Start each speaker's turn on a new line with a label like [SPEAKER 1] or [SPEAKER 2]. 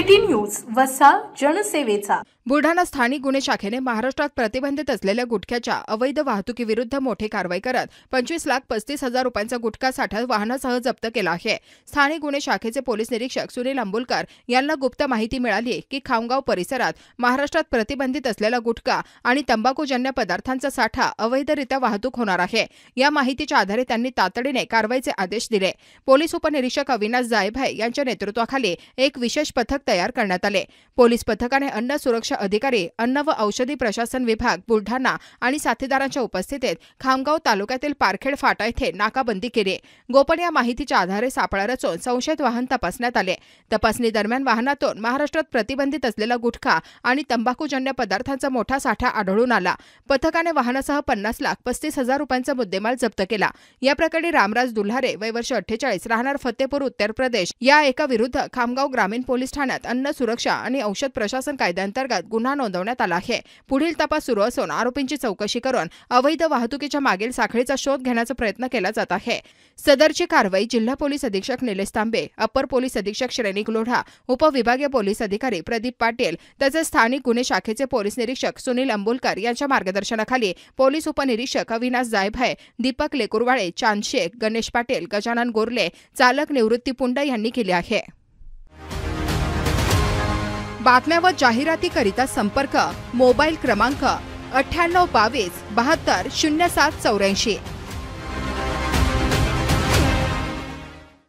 [SPEAKER 1] City news वसा जनसेवेचा।
[SPEAKER 2] बुलढाणा स्थानिक गुन्हे शाखेने महाराष्ट्रात प्रतिबंधित असलेल्या गुटख्याच्या अवैध वाहतुकीविरुद्ध मोठी कारवाई करत 25,35,000 रुपयांचा गुटखा साठा वाहनासह जप्त केला आहे। स्थानिक गुन्हे शाखेचे पोलीस निरीक्षक सुनील अंबुलकर यांना गुप्त माहिती मिळाली की खामगाव परिसरात महाराष्ट्रात प्रतिबंधित असलेला गुटखा आणि तंबाखूजन्य पदार्थांचा साठा अवैधरित्या वाहतूक होणार आहे। या माहितीच्या आधारे त्यांनी तातडीने कारवाईचे आदेश दिले। पोलीस उपनिरीक्षक अविनाश जायभाय यांच्या नेतृत्वाखाली एक विशेष पथक तयार करण्यात आले। पोलीस पथकाने अन्न सुरक्षा अधिकारी, अन्न व औषधी प्रशासन विभाग बुलढाणा आणि साथीदारांच्या उपस्थितीत खामगाव तालुक्यातील पारखेड फाटा येथे नाकाबंदी केली। गोपनीय माहितीच्या आधारे सापळा रचून संशयित वाहन तपासण्यात आले। तपासणी दरम्यान वाहनातून महाराष्ट्रात प्रतिबंधित असलेला गुटखा आणि तंबाखूजन्य पदार्थांचा मोठा साठा आढळून आला। पथकाने वाहनासह 50,35,000 रुपयांचा मुद्देमाल जप्त केला। या प्रकरणी रामराज दुल्हारे वय वर्ष 48 राहणार फतेपूर उत्तर प्रदेश या एका विरुद्ध खामगाव ग्रामीण पोलीस ठाण्यात अन्न सुरक्षा आणि औषध प्रशासन कायद्याअंतर्गत गुन्हा नोंदवण्यात आला आहे। पुढील तपास सुरू असून आरोपींची चौकशी करून अवैध वाहतुकीच्या मागील साखळीचा शोध घेण्याचा प्रयत्न केला जात आहे। सदरची कारवाई जिल्हा पोलीस अधीक्षक निलेश तांबे, अपर पोलीस अधीक्षक श्रेणिक लोढा, उपविभागीय पोलीस अधिकारी प्रदीप पाटील तसेच स्थानिक गुन्हे शाखेचे पोलीस निरीक्षक सुनील अंबुलकर यांच्या मार्गदर्शनाखाली पोलीस उपनिरीक्षक अविनाश जायभाय, दीपक लेकुरवाळे, चांद शेख, गणेश पाटील, गजानन गोरले, चालक निवृत्ती पुंड यांनी केली आहे। बातम्या व जाहिरातीकरिता संपर्क मोबाईल क्रमांक 9822 72 0784।